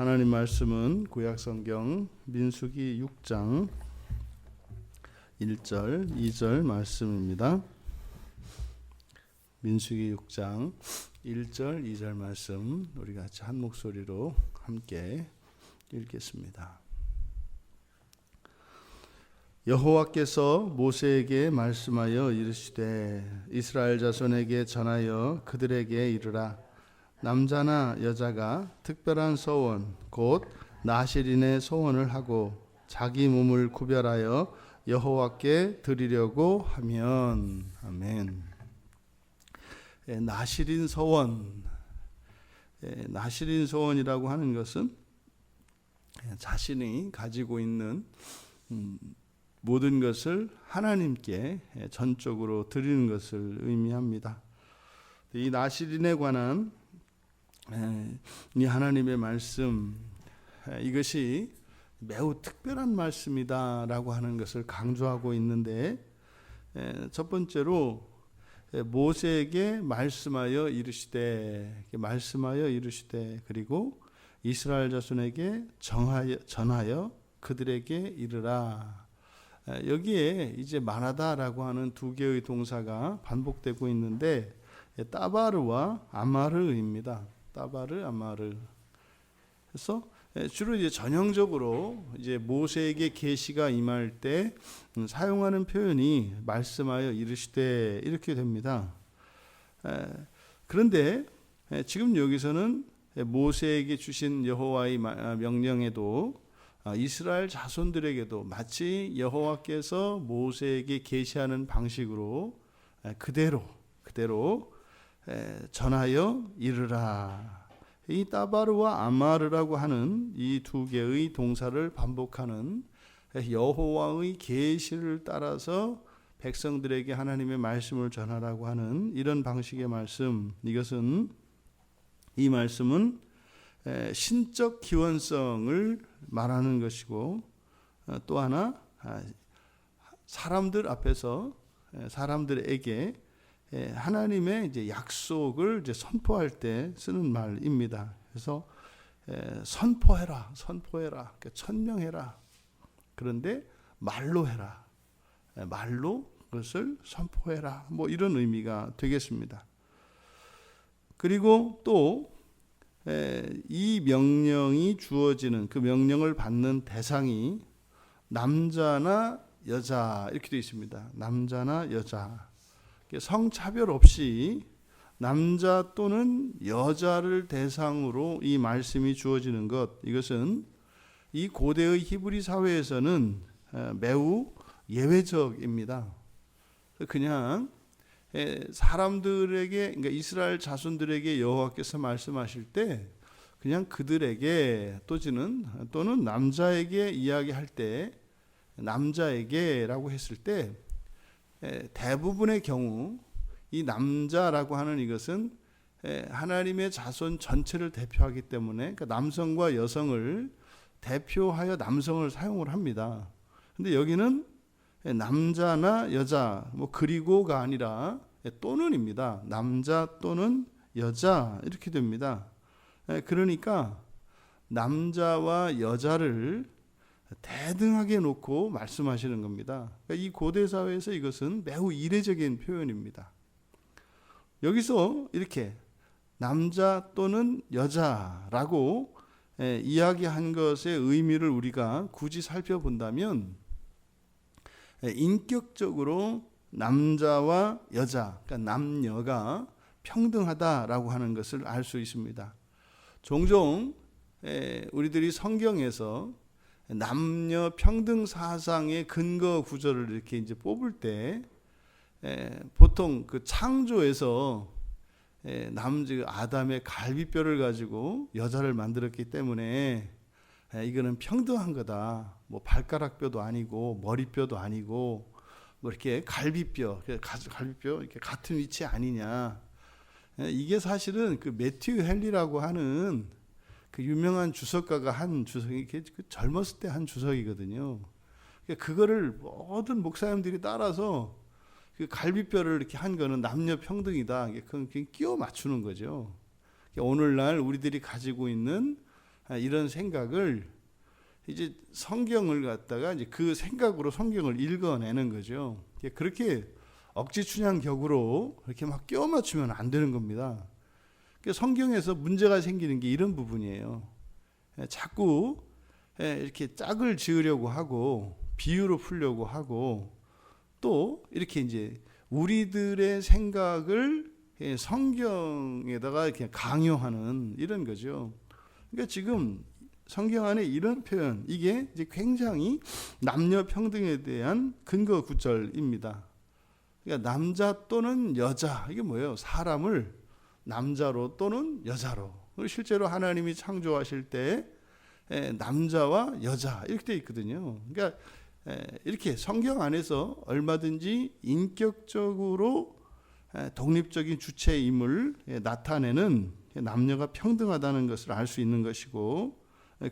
하나님 말씀은 구약성경 민수기 6장 1절 2절 말씀입니다. 민수기 6장 1절 2절 말씀 우리 같이 한 목소리로 함께 읽겠습니다. 여호와께서 모세에게 말씀하여 이르시되 이스라엘 자손에게 전하여 그들에게 이르라. 남자나 여자가 특별한 소원 곧 나실인의 소원을 하고 자기 몸을 구별하여 여호와께 드리려고 하면 아멘. 나실인 소원, 나실인 소원이라고 하는 것은 자신이 가지고 있는 모든 것을 하나님께 전적으로 드리는 것을 의미합니다. 이 나실인에 관한 이 하나님의 말씀, 이것이 매우 특별한 말씀이다라고 하는 것을 강조하고 있는데, 첫 번째로 모세에게 말씀하여 이르시되 그리고 이스라엘 자손에게 전하여 그들에게 이르라. 여기에 이제 말하다라고 하는 두 개의 동사가 반복되고 있는데 따바르와 아마르입니다. 따바르, 아마르. 그래서 주로 이제 전형적으로 이제 모세에게 계시가 임할 때 사용하는 표현이 말씀하여 이르시되 이렇게 됩니다. 그런데 지금 여기서는 모세에게 주신 여호와의 명령에도 이스라엘 자손들에게도 마치 여호와께서 모세에게 계시하는 방식으로 그대로 전하여 이르라. 이 따바르와 아마르라고 하는 이 두 개의 동사를 반복하는 여호와의 계시를 따라서 백성들에게 하나님의 말씀을 전하라고 하는 이런 방식의 말씀, 이 말씀은 신적 기원성을 말하는 것이고, 또 하나 사람들 앞에서 사람들에게 하나님의 이제 약속을 이제 선포할 때 쓰는 말입니다. 그래서 선포해라, 그러니까 천명해라. 그런데 말로 해라, 말로 그것을 선포해라. 뭐 이런 의미가 되겠습니다. 그리고 또 이 명령이 주어지는 그 명령을 받는 대상이 남자나 여자 이렇게 되어 있습니다. 남자나 여자. 성차별 없이 남자 또는 여자를 대상으로 이 말씀이 주어지는 것, 이것은 이 고대의 히브리 사회에서는 매우 예외적입니다. 그냥 사람들에게, 그러니까 이스라엘 자손들에게 여호와께서 말씀하실 때 그냥 그들에게 또는 남자에게 이야기할 때, 남자에게라고 했을 때 대부분의 경우 이 남자라고 하는 이것은 하나님의 자손 전체를 대표하기 때문에, 그러니까 남성과 여성을 대표하여 남성을 사용을 합니다. 근데 여기는 남자나 여자, 뭐 그리고가 아니라 또는입니다. 남자 또는 여자 이렇게 됩니다. 그러니까 남자와 여자를 대등하게 놓고 말씀하시는 겁니다. 그러니까 이 고대 사회에서 이것은 매우 이례적인 표현입니다. 여기서 이렇게 남자 또는 여자라고 이야기한 것의 의미를 우리가 굳이 살펴본다면, 인격적으로 남자와 여자, 그러니까 남녀가 평등하다라고 하는 것을 알 수 있습니다. 종종 우리들이 성경에서 남녀 평등 사상의 근거 구절을 이렇게 이제 뽑을 때 보통 그 창조에서 아담의 갈비뼈를 가지고 여자를 만들었기 때문에 이거는 평등한 거다. 뭐 발가락뼈도 아니고 머리뼈도 아니고 뭐 이렇게 갈비뼈 이렇게 같은 위치 아니냐. 이게 사실은 그 매튜 헨리라고 하는 그 유명한 주석가가 한 주석이 젊었을 때 한 주석이거든요. 그거를 모든 목사님들이 따라서 그 갈비뼈를 이렇게 한 거는 남녀 평등이다. 그건 끼워 맞추는 거죠. 오늘날 우리들이 가지고 있는 이런 생각을 이제 성경을 갖다가 이제 그 생각으로 성경을 읽어내는 거죠. 그렇게 억지 춘향격으로 그렇게 막 끼워 맞추면 안 되는 겁니다. 성경에서 문제가 생기는 게 이런 부분이에요. 자꾸 이렇게 짝을 지으려고 하고 비유로 풀려고 하고 또 이렇게 이제 우리들의 생각을 성경에다가 이렇게 강요하는 이런 거죠. 그러니까 지금 성경 안에 이런 표현, 이게 이제 굉장히 남녀 평등에 대한 근거 구절입니다. 그러니까 남자 또는 여자, 이게 뭐예요? 사람을 남자로 또는 여자로. 실제로 하나님이 창조하실 때 남자와 여자 이렇게 돼 있거든요. 그러니까 이렇게 성경 안에서 얼마든지 인격적으로 독립적인 주체임을 나타내는 남녀가 평등하다는 것을 알 수 있는 것이고,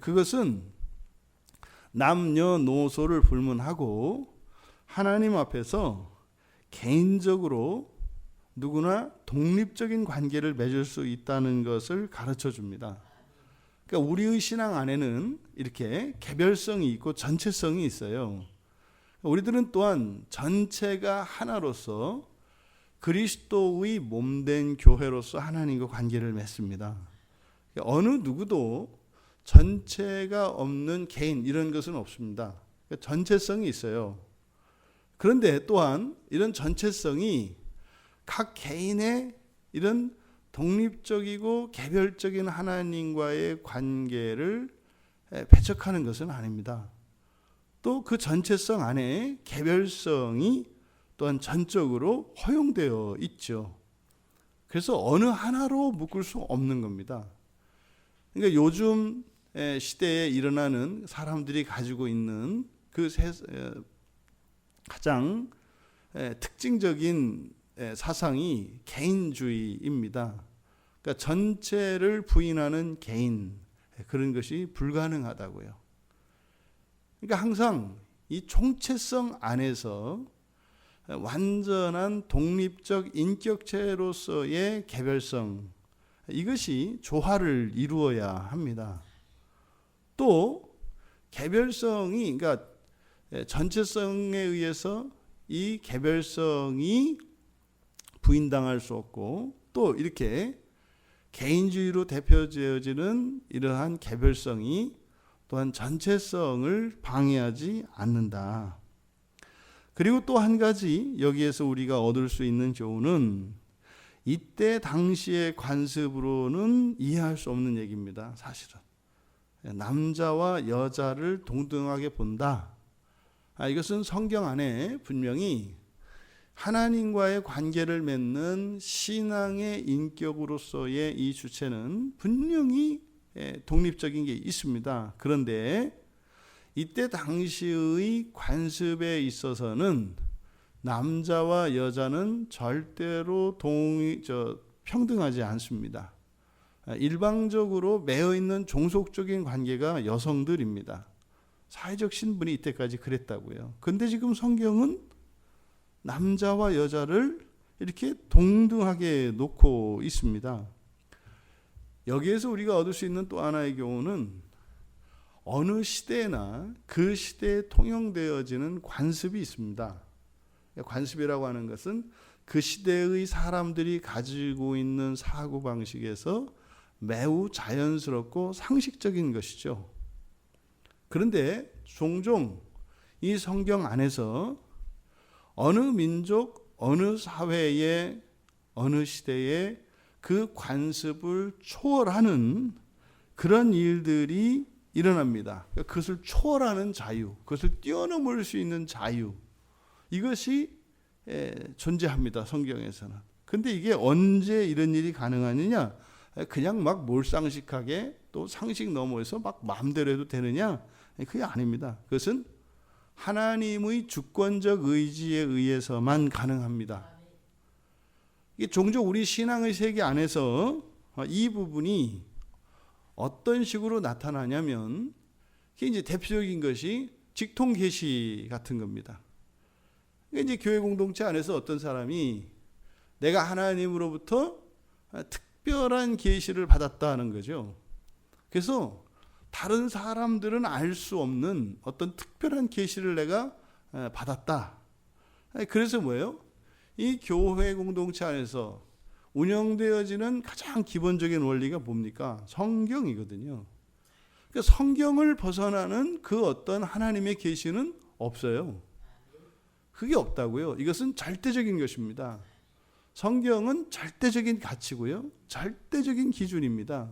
그것은 남녀노소를 불문하고 하나님 앞에서 개인적으로 누구나 독립적인 관계를 맺을 수 있다는 것을 가르쳐 줍니다. 그러니까 우리의 신앙 안에는 이렇게 개별성이 있고 전체성이 있어요. 우리들은 또한 전체가 하나로서 그리스도의 몸된 교회로서 하나님과 관계를 맺습니다. 어느 누구도 전체가 없는 개인 이런 것은 없습니다. 전체성이 있어요. 그런데 또한 이런 전체성이 각 개인의 이런 독립적이고 개별적인 하나님과의 관계를 배척하는 것은 아닙니다. 또 그 전체성 안에 개별성이 또한 전적으로 허용되어 있죠. 그래서 어느 하나로 묶을 수 없는 겁니다. 그러니까 요즘 시대에 일어나는 사람들이 가지고 있는 그 가장 특징적인 사상이 개인주의입니다. 그러니까 전체를 부인하는 개인, 그런 것이 불가능하다고요. 그러니까 항상 이 총체성 안에서 완전한 독립적 인격체로서의 개별성, 이것이 조화를 이루어야 합니다. 또 개별성이, 그러니까 전체성에 의해서 이 개별성이 부인당할 수 없고, 또 이렇게 개인주의로 대표되어지는 이러한 개별성이 또한 전체성을 방해하지 않는다. 그리고 또 한 가지 여기에서 우리가 얻을 수 있는 교훈은 이때 당시의 관습으로는 이해할 수 없는 얘기입니다. 사실은 남자와 여자를 동등하게 본다. 이것은 성경 안에 분명히 하나님과의 관계를 맺는 신앙의 인격으로서의 이 주체는 분명히 독립적인 게 있습니다. 그런데 이때 당시의 관습에 있어서는 남자와 여자는 절대로 평등하지 않습니다. 일방적으로 매여 있는 종속적인 관계가 여성들입니다. 사회적 신분이 이때까지 그랬다고요. 그런데 지금 성경은 남자와 여자를 이렇게 동등하게 놓고 있습니다. 여기에서 우리가 얻을 수 있는 또 하나의 교훈은 어느 시대나 그 시대에 통용되어지는 관습이 있습니다. 관습이라고 하는 것은 그 시대의 사람들이 가지고 있는 사고방식에서 매우 자연스럽고 상식적인 것이죠. 그런데 종종 이 성경 안에서 어느 민족, 어느 사회에, 어느 시대에 그 관습을 초월하는 그런 일들이 일어납니다. 그것을 초월하는 자유, 그것을 뛰어넘을 수 있는 자유, 이것이 존재합니다. 성경에서는. 근데 이게 언제 이런 일이 가능하느냐? 그냥 막 몰상식하게 또 상식 넘어서 막 마음대로 해도 되느냐? 그게 아닙니다. 그것은 하나님의 주권적 의지에 의해서만 가능합니다. 이게 종종 우리 신앙의 세계 안에서 이 부분이 어떤 식으로 나타나냐면, 이게 이제 대표적인 것이 직통 계시 같은 겁니다. 이제 교회 공동체 안에서 어떤 사람이 내가 하나님으로부터 특별한 계시를 받았다 하는 거죠. 그래서 다른 사람들은 알 수 없는 어떤 특별한 계시를 내가 받았다. 그래서 뭐예요? 이 교회 공동체 안에서 운영되어지는 가장 기본적인 원리가 뭡니까? 성경이거든요. 그러니까 성경을 벗어나는 그 어떤 하나님의 계시는 없어요. 그게 없다고요. 이것은 절대적인 것입니다. 성경은 절대적인 가치고요. 절대적인 기준입니다.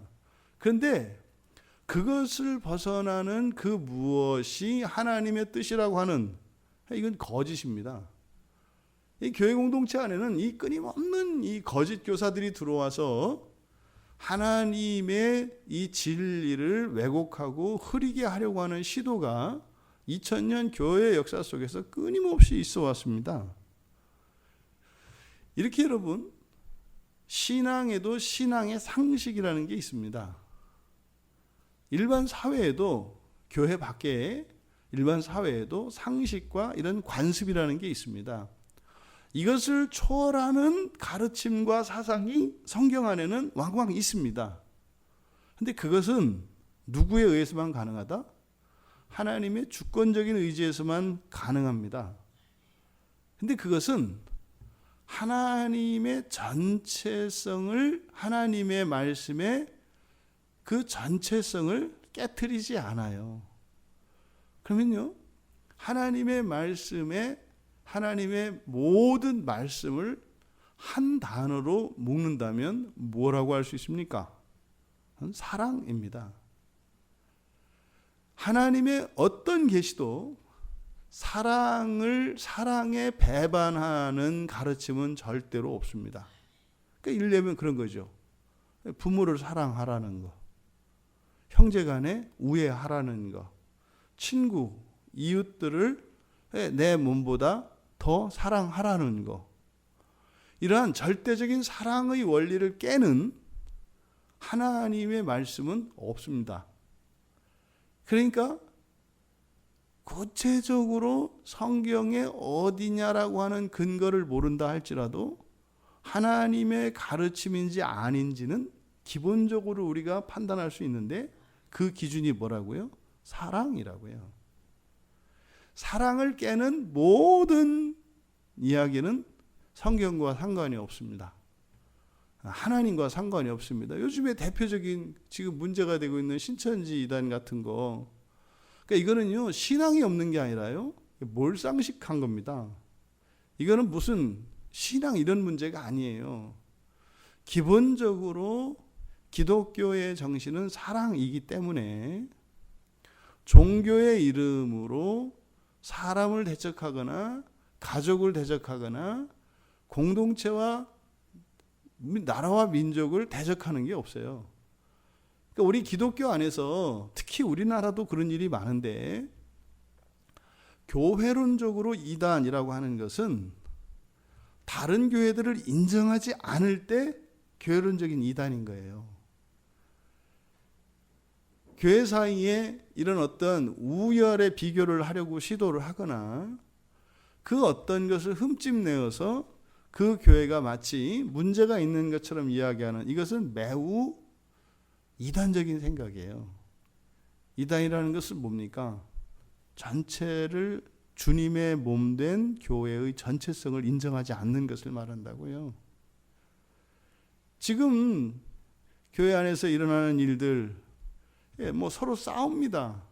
그런데 그것을 벗어나는 그 무엇이 하나님의 뜻이라고 하는, 이건 거짓입니다. 이 교회 공동체 안에는 이 끊임없는 이 거짓 교사들이 들어와서 하나님의 이 진리를 왜곡하고 흐리게 하려고 하는 시도가 2000년 교회 역사 속에서 끊임없이 있어 왔습니다. 이렇게 여러분, 신앙에도 신앙의 상식이라는 게 있습니다. 일반 사회에도, 교회 밖에 일반 사회에도 상식과 이런 관습이라는 게 있습니다. 이것을 초월하는 가르침과 사상이 성경 안에는 왕왕 있습니다. 그런데 그것은 누구에 의해서만 가능하다? 하나님의 주권적인 의지에서만 가능합니다. 그런데 그것은 하나님의 전체성을, 하나님의 말씀의 그 전체성을 깨트리지 않아요. 그러면요, 하나님의 말씀에, 하나님의 모든 말씀을 한 단어로 묶는다면 뭐라고 할 수 있습니까? 사랑입니다. 하나님의 어떤 계시도 사랑에 배반하는 가르침은 절대로 없습니다. 그러니까 이르려면 그런 거죠. 부모를 사랑하라는 거, 형제간에 우애하라는 거, 친구, 이웃들을 내 몸보다 더 사랑하라는 거, 이러한 절대적인 사랑의 원리를 깨는 하나님의 말씀은 없습니다. 그러니까 구체적으로 성경에 어디냐라고 하는 근거를 모른다 할지라도 하나님의 가르침인지 아닌지는 기본적으로 우리가 판단할 수 있는데, 그 기준이 뭐라고요? 사랑이라고요. 사랑을 깨는 모든 이야기는 성경과 상관이 없습니다. 하나님과 상관이 없습니다. 요즘에 대표적인 지금 문제가 되고 있는 신천지 이단 같은 거, 그러니까 이거는요, 신앙이 없는 게 아니라요, 몰상식한 겁니다. 이거는 무슨 신앙 이런 문제가 아니에요. 기본적으로 기독교의 정신은 사랑이기 때문에 종교의 이름으로 사람을 대적하거나 가족을 대적하거나 공동체와 나라와 민족을 대적하는 게 없어요. 그러니까 우리 기독교 안에서 특히 우리나라도 그런 일이 많은데, 교회론적으로 이단이라고 하는 것은 다른 교회들을 인정하지 않을 때 교회론적인 이단인 거예요. 교회 사이에 이런 어떤 우열의 비교를 하려고 시도를 하거나 그 어떤 것을 흠집내어서 그 교회가 마치 문제가 있는 것처럼 이야기하는, 이것은 매우 이단적인 생각이에요. 이단이라는 것은 뭡니까? 전체를 주님의 몸된 교회의 전체성을 인정하지 않는 것을 말한다고요. 지금 교회 안에서 일어나는 일들, 뭐 서로 싸웁니다.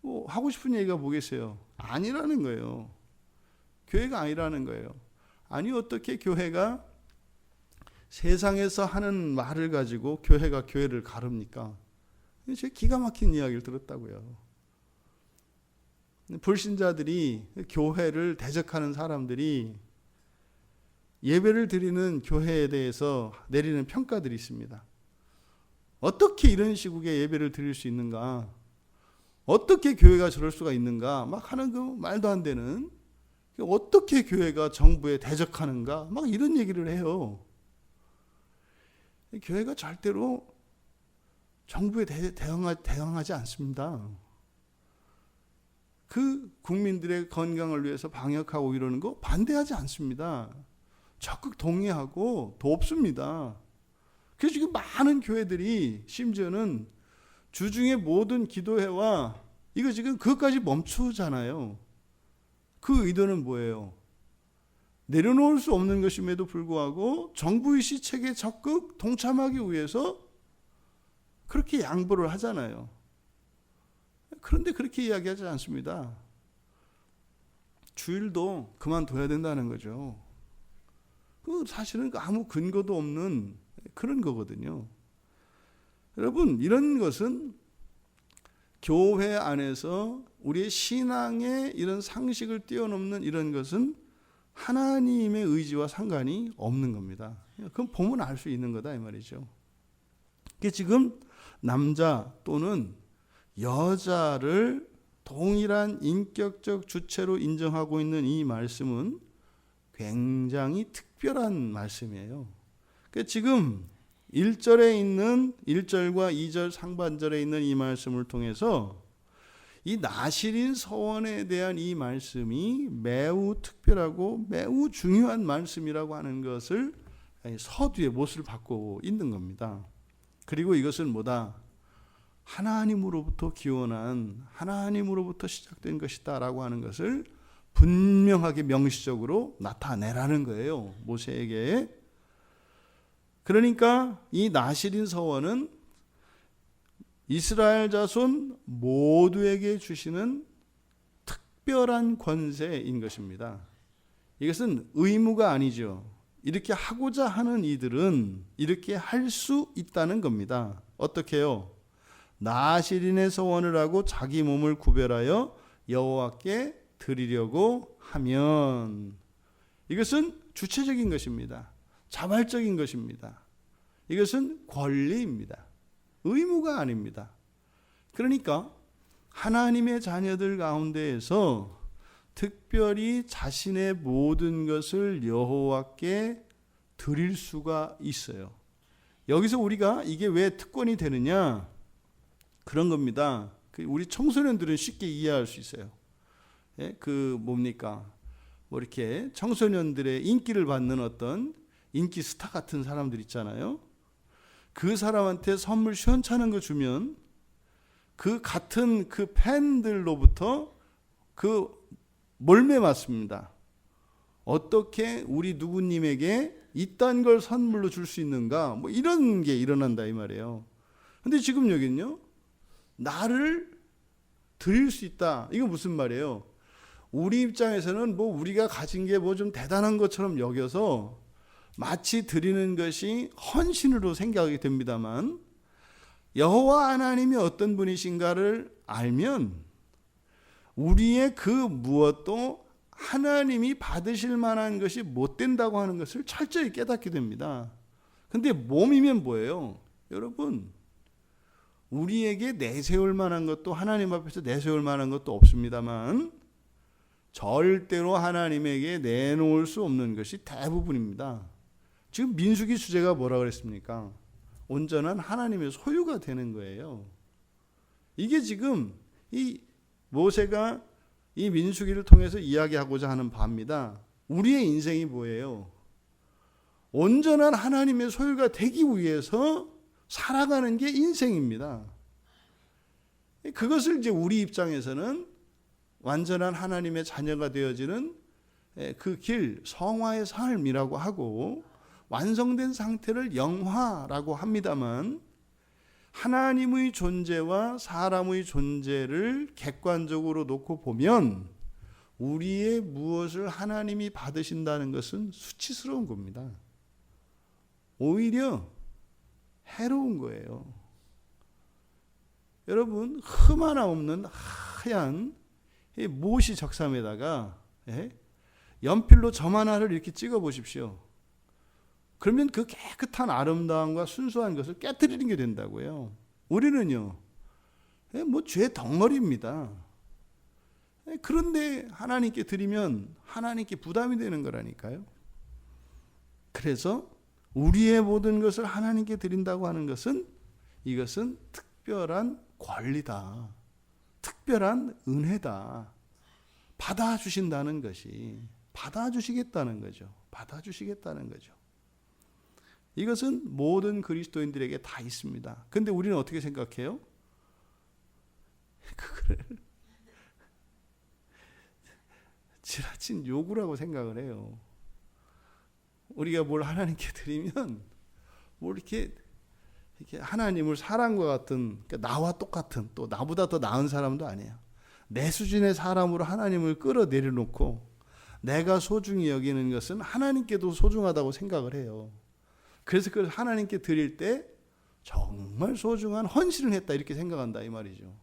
뭐 하고 싶은 얘기가 뭐겠어요? 아니라는 거예요. 교회가 아니라는 거예요. 아니, 어떻게 교회가 세상에서 하는 말을 가지고 교회가 교회를 가릅니까? 제가 기가 막힌 이야기를 들었다고요. 불신자들이, 교회를 대적하는 사람들이 예배를 드리는 교회에 대해서 내리는 평가들이 있습니다. 어떻게 이런 시국에 예배를 드릴 수 있는가? 어떻게 교회가 저럴 수가 있는가? 막 하는 그 말도 안 되는, 어떻게 교회가 정부에 대적하는가? 막 이런 얘기를 해요. 교회가 절대로 정부에 대응하지 않습니다. 그 국민들의 건강을 위해서 방역하고 이러는 거 반대하지 않습니다. 적극 동의하고 돕습니다. 그래서 지금 많은 교회들이 심지어는 주중에 모든 기도회와 이거 지금 그것까지 멈추잖아요. 그 의도는 뭐예요? 내려놓을 수 없는 것임에도 불구하고 정부의 시책에 적극 동참하기 위해서 그렇게 양보를 하잖아요. 그런데 그렇게 이야기하지 않습니다. 주일도 그만둬야 된다는 거죠. 그 사실은 아무 근거도 없는 그런 거거든요. 여러분, 이런 것은 교회 안에서 우리의 신앙의 이런 상식을 뛰어넘는 이런 것은 하나님의 의지와 상관이 없는 겁니다. 그건 보면 알 수 있는 거다 이 말이죠. 그게 지금 남자 또는 여자를 동일한 인격적 주체로 인정하고 있는 이 말씀은 굉장히 특별한 말씀이에요. 그러니까 지금 1절에 있는 1절과 2절 상반절에 있는 이 말씀을 통해서 이 나실인 서원에 대한 이 말씀이 매우 특별하고 매우 중요한 말씀이라고 하는 것을 서두에 못을 받고 있는 겁니다. 그리고 이것은 뭐다? 하나님으로부터 기원한 하나님으로부터 시작된 것이다 라고 하는 것을 분명하게 명시적으로 나타내라는 거예요, 모세에게. 그러니까 이 나실인 서원은 이스라엘 자손 모두에게 주시는 특별한 권세인 것입니다. 이것은 의무가 아니죠. 이렇게 하고자 하는 이들은 이렇게 할 수 있다는 겁니다. 어떻게요? 나실인의 서원을 하고 자기 몸을 구별하여 여호와께 드리려고 하면, 이것은 주체적인 것입니다. 자발적인 것입니다. 이것은 권리입니다. 의무가 아닙니다. 그러니까 하나님의 자녀들 가운데에서 특별히 자신의 모든 것을 여호와께 드릴 수가 있어요. 여기서 우리가 이게 왜 특권이 되느냐? 그런 겁니다. 우리 청소년들은 쉽게 이해할 수 있어요. 뭡니까? 뭐 이렇게 청소년들의 인기를 받는 어떤 인기 스타 같은 사람들 있잖아요. 그 사람한테 선물 시원찮은 거 주면 그 같은 그 팬들로부터 그 몰매 맞습니다. 어떻게 우리 누구님에게 이딴 걸 선물로 줄 수 있는가? 뭐 이런 게 일어난다 이 말이에요. 근데 지금 여기는요, 나를 드릴 수 있다. 이거 무슨 말이에요? 우리 입장에서는 뭐 우리가 가진 게 뭐 좀 대단한 것처럼 여겨서 마치 드리는 것이 헌신으로 생각이 됩니다만, 여호와 하나님이 어떤 분이신가를 알면 우리의 그 무엇도 하나님이 받으실 만한 것이 못 된다고 하는 것을 철저히 깨닫게 됩니다. 근데 몸이면 뭐예요? 여러분, 우리에게 내세울 만한 것도 하나님 앞에서 내세울 만한 것도 없습니다만 절대로 하나님에게 내놓을 수 없는 것이 대부분입니다. 지금 민수기 주제가 뭐라 그랬습니까? 온전한 하나님의 소유가 되는 거예요. 이게 지금 이 모세가 이 민수기를 통해서 이야기하고자 하는 바입니다. 우리의 인생이 뭐예요? 온전한 하나님의 소유가 되기 위해서 살아가는 게 인생입니다. 그것을 이제 우리 입장에서는 완전한 하나님의 자녀가 되어지는 그 길, 성화의 삶이라고 하고 완성된 상태를 영화라고 합니다만, 하나님의 존재와 사람의 존재를 객관적으로 놓고 보면 우리의 무엇을 하나님이 받으신다는 것은 수치스러운 겁니다. 오히려 해로운 거예요. 여러분, 흠 하나 없는 하얀 못이 적삼에다가 연필로 점 하나를 이렇게 찍어 보십시오. 그러면 그 깨끗한 아름다움과 순수한 것을 깨뜨리는 게 된다고요. 우리는요, 뭐 죄 덩어리입니다. 그런데 하나님께 드리면 하나님께 부담이 되는 거라니까요. 그래서 우리의 모든 것을 하나님께 드린다고 하는 것은, 이것은 특별한 권리다. 특별한 은혜다. 받아주신다는 것이, 받아주시겠다는 거죠. 받아주시겠다는 거죠. 이것은 모든 그리스도인들에게 다 있습니다. 근데 우리는 어떻게 생각해요? 지나친 요구라고 생각을 해요. 우리가 뭘 하나님께 드리면 뭘 이렇게 하나님을 사람과 같은, 그러니까 나와 똑같은, 또 나보다 더 나은 사람도 아니에요. 내 수준의 사람으로 하나님을 끌어내려놓고 내가 소중히 여기는 것은 하나님께도 소중하다고 생각을 해요. 그래서 그걸 하나님께 드릴 때 정말 소중한 헌신을 했다 이렇게 생각한다 이 말이죠.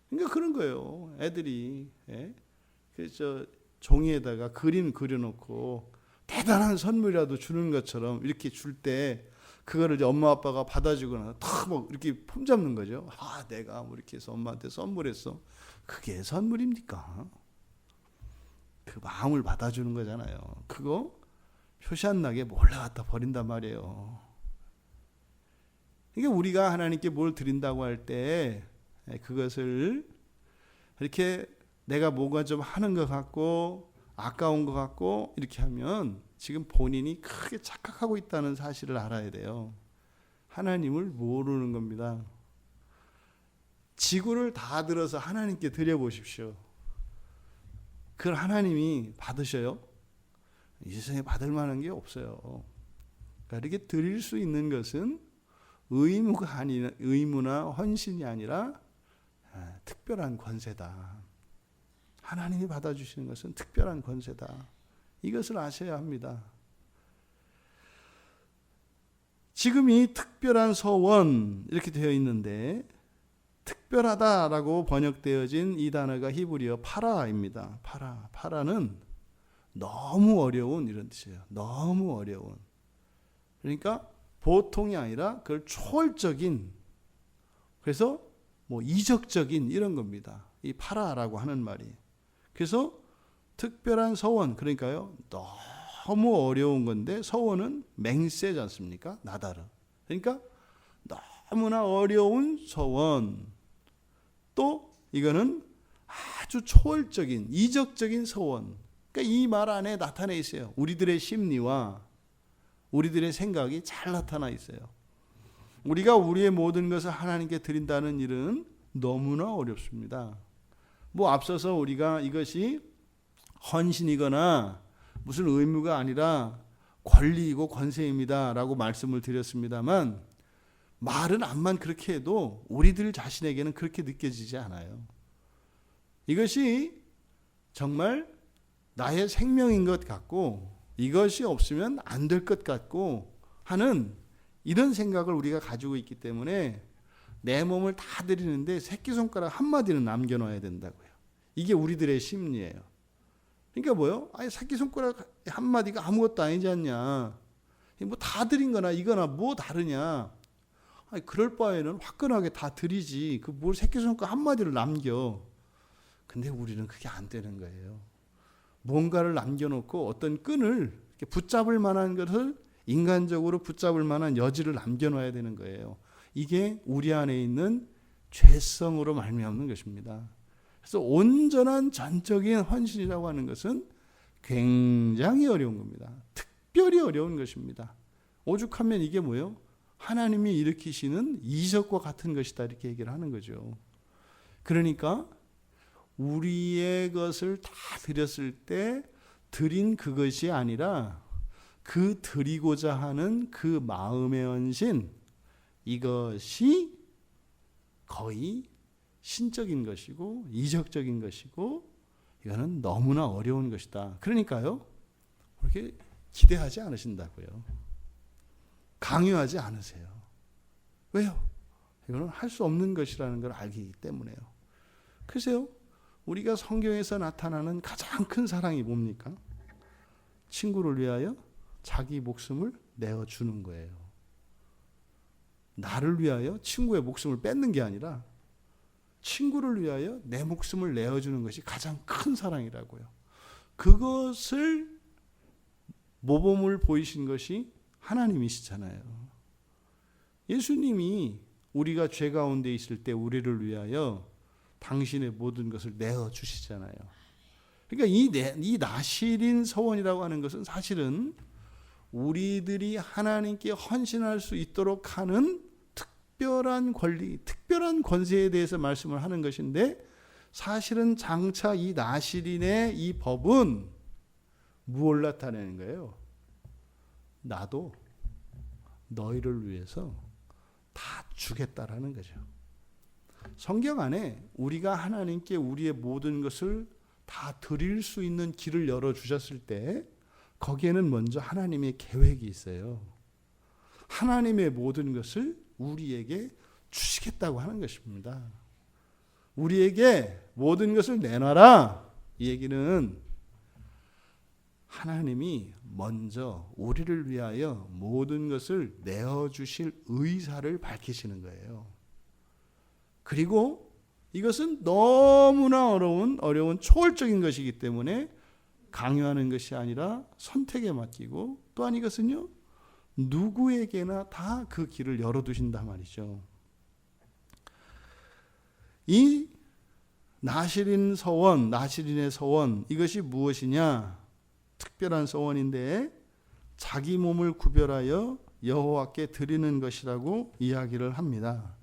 그러니까 그런 거예요. 애들이 그래서 종이에다가 그림 그려놓고 대단한 선물이라도 주는 것처럼 이렇게 줄 때 그거를 이제 엄마 아빠가 받아주고 나서 탁 뭐 이렇게 폼 잡는 거죠. 아, 내가 뭐 이렇게 해서 엄마한테 선물했어. 그게 선물입니까? 그 마음을 받아주는 거잖아요. 그거 표시 안 나게 몰래 갖다 버린단 말이에요. 그러니까 우리가 하나님께 뭘 드린다고 할 때 그것을 이렇게 내가 뭔가 좀 하는 것 같고 아까운 것 같고 이렇게 하면 지금 본인이 크게 착각하고 있다는 사실을 알아야 돼요. 하나님을 모르는 겁니다. 지구를 다 들어서 하나님께 드려보십시오. 그걸 하나님이 받으셔요? 이 세상에 받을 만한 게 없어요. 그러니까 이렇게 드릴 수 있는 것은 의무나 헌신이 아니라 특별한 권세다. 하나님이 받아주시는 것은 특별한 권세다. 이것을 아셔야 합니다. 지금 이 특별한 서원 이렇게 되어 있는데 특별하다라고 번역되어진 이 단어가 히브리어 파라입니다. 파라는 너무 어려운 이런 뜻이에요. 너무 어려운. 그러니까 보통이 아니라 그걸 초월적인, 그래서 뭐 이적적인 이런 겁니다. 이 파라라고 하는 말이. 그래서 특별한 서원, 그러니까요 너무 어려운 건데 서원은 맹세지 않습니까? 나다르. 그러니까 너무나 어려운 서원, 또 이거는 아주 초월적인 이적적인 서원. 그러니까 이 말 안에 나타나 있어요. 우리들의 심리와 우리들의 생각이 잘 나타나 있어요. 우리가 우리의 모든 것을 하나님께 드린다는 일은 너무나 어렵습니다. 뭐 앞서서 우리가 이것이 헌신이거나 무슨 의무가 아니라 권리이고 권세입니다 라고 말씀을 드렸습니다만, 말은 암만 그렇게 해도 우리들 자신에게는 그렇게 느껴지지 않아요. 이것이 정말 나의 생명인 것 같고 이것이 없으면 안 될 것 같고 하는 이런 생각을 우리가 가지고 있기 때문에 내 몸을 다 드리는데 새끼손가락 한마디는 남겨놔야 된다고요. 이게 우리들의 심리예요. 그러니까 뭐요? 아니 새끼손가락 한마디가 아무것도 아니지 않냐. 뭐 다 드린 거나 이거나 뭐 다르냐. 아니 그럴 바에는 화끈하게 다 드리지. 그 뭘 새끼손가락 한마디를 남겨. 근데 우리는 그게 안 되는 거예요. 뭔가를 남겨놓고 어떤 끈을 붙잡을 만한 것을 인간적으로 붙잡을 만한 여지를 남겨놔야 되는 거예요. 이게 우리 안에 있는 죄성으로 말미암는 것입니다. 그래서 온전한 전적인 헌신이라고 하는 것은 굉장히 어려운 겁니다. 특별히 어려운 것입니다. 오죽하면 이게 뭐예요? 하나님이 일으키시는 이적과 같은 것이다 이렇게 얘기를 하는 거죠. 그러니까 우리의 것을 다 드렸을 때 드린 그것이 아니라 그 드리고자 하는 그 마음의 헌신, 이것이 거의 신적인 것이고 이적적인 것이고 이거는 너무나 어려운 것이다. 그러니까요, 그렇게 기대하지 않으신다고요. 강요하지 않으세요. 왜요? 이거는 할 수 없는 것이라는 걸 알기 때문에요. 글쎄요, 우리가 성경에서 나타나는 가장 큰 사랑이 뭡니까? 친구를 위하여 자기 목숨을 내어주는 거예요. 나를 위하여 친구의 목숨을 뺏는 게 아니라 친구를 위하여 내 목숨을 내어주는 것이 가장 큰 사랑이라고요. 그것을 모범을 보이신 것이 하나님이시잖아요. 예수님이 우리가 죄 가운데 있을 때 우리를 위하여 당신의 모든 것을 내어주시잖아요. 그러니까 이 나실인 서원이라고 하는 것은 사실은 우리들이 하나님께 헌신할 수 있도록 하는 특별한 권리, 특별한 권세에 대해서 말씀을 하는 것인데, 사실은 장차 이 나실인의 이 법은 무엇을 나타내는 거예요? 나도 너희를 위해서 다 주겠다라는 거죠. 성경 안에 우리가 하나님께 우리의 모든 것을 다 드릴 수 있는 길을 열어주셨을 때 거기에는 먼저 하나님의 계획이 있어요. 하나님의 모든 것을 우리에게 주시겠다고 하는 것입니다. 우리에게 모든 것을 내놔라. 이 얘기는 하나님이 먼저 우리를 위하여 모든 것을 내어주실 의사를 밝히시는 거예요. 그리고 이것은 너무나 어려운 초월적인 것이기 때문에 강요하는 것이 아니라 선택에 맡기고, 또한 이것은요, 누구에게나 다 그 길을 열어두신단 말이죠. 이 나실인의 서원, 이것이 무엇이냐? 특별한 서원인데 자기 몸을 구별하여 여호와께 드리는 것이라고 이야기를 합니다.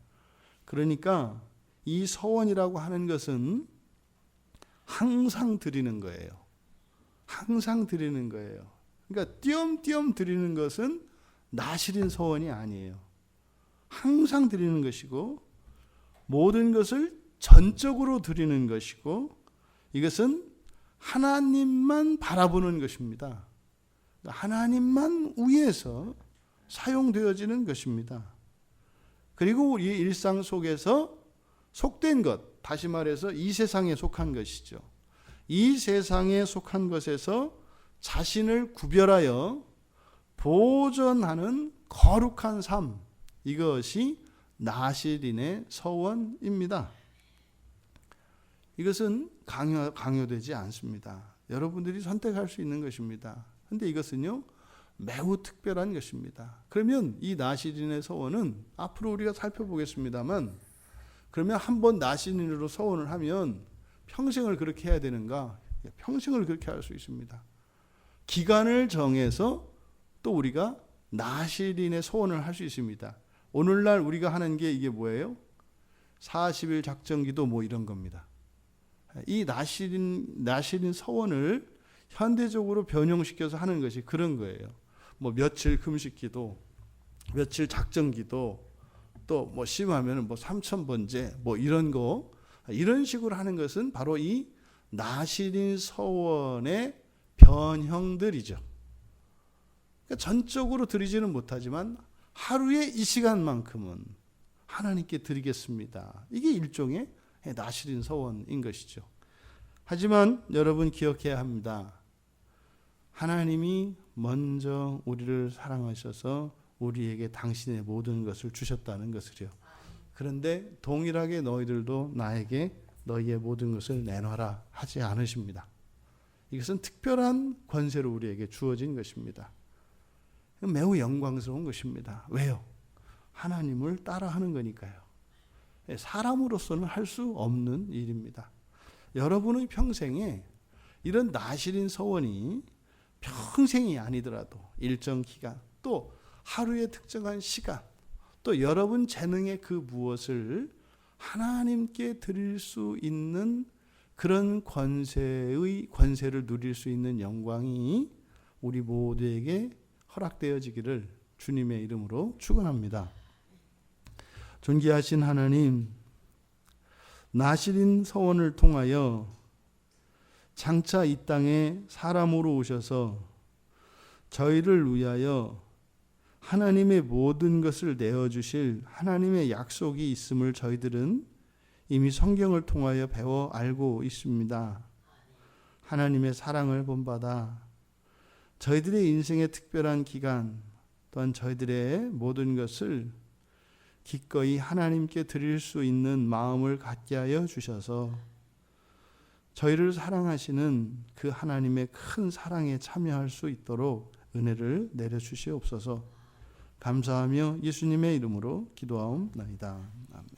그러니까 이 서원이라고 하는 것은 항상 드리는 거예요. 항상 드리는 거예요. 그러니까 띄엄띄엄 드리는 것은 나실인 서원이 아니에요. 항상 드리는 것이고, 모든 것을 전적으로 드리는 것이고, 이것은 하나님만 바라보는 것입니다. 하나님만 위해서 사용되어지는 것입니다. 그리고 우리 일상 속에서 속된 것, 다시 말해서 이 세상에 속한 것이죠. 이 세상에 속한 것에서 자신을 구별하여 보존하는 거룩한 삶, 이것이 나실인의 서원입니다. 이것은 강요되지 않습니다. 여러분들이 선택할 수 있는 것입니다. 그런데 이것은요, 매우 특별한 것입니다. 그러면 이 나실인의 서원은 앞으로 우리가 살펴보겠습니다만, 그러면 한번 나실인으로 서원을 하면 평생을 그렇게 해야 되는가? 평생을 그렇게 할 수 있습니다. 기간을 정해서 또 우리가 나실인의 서원을 할 수 있습니다. 오늘날 우리가 하는 게 이게 뭐예요? 40일 작정기도 뭐 이런 겁니다. 이 나실인 서원을 현대적으로 변형시켜서 하는 것이 그런 거예요. 뭐 며칠 금식기도, 며칠 작정기도, 또 뭐 심하면 뭐 3,000번제 뭐 이런 거, 이런 식으로 하는 것은 바로 이 나실인 서원의 변형들이죠. 그러니까 전적으로 드리지는 못하지만 하루에 이 시간만큼은 하나님께 드리겠습니다. 이게 일종의 나실인 서원인 것이죠. 하지만 여러분 기억해야 합니다. 하나님이 먼저 우리를 사랑하셔서 우리에게 당신의 모든 것을 주셨다는 것을요. 그런데 동일하게 너희들도 나에게 너희의 모든 것을 내놔라 하지 않으십니다. 이것은 특별한 권세로 우리에게 주어진 것입니다. 매우 영광스러운 것입니다. 왜요? 하나님을 따라하는 거니까요. 사람으로서는 할 수 없는 일입니다. 여러분의 평생에 이런 나실인 서원이 평생이 아니더라도 일정 기간, 또 하루의 특정한 시간, 또 여러분 재능의 그 무엇을 하나님께 드릴 수 있는 그런 권세를 누릴 수 있는 영광이 우리 모두에게 허락되어지기를 주님의 이름으로 축원합니다. 존귀하신 하나님, 나실인 서원을 통하여 장차 이 땅에 사람으로 오셔서 저희를 위하여 하나님의 모든 것을 내어주실 하나님의 약속이 있음을 저희들은 이미 성경을 통하여 배워 알고 있습니다. 하나님의 사랑을 본받아 저희들의 인생의 특별한 기간, 또한 저희들의 모든 것을 기꺼이 하나님께 드릴 수 있는 마음을 갖게 하여 주셔서 저희를 사랑하시는 그 하나님의 큰 사랑에 참여할 수 있도록 은혜를 내려주시옵소서. 감사하며 예수님의 이름으로 기도하옵나이다. 아멘.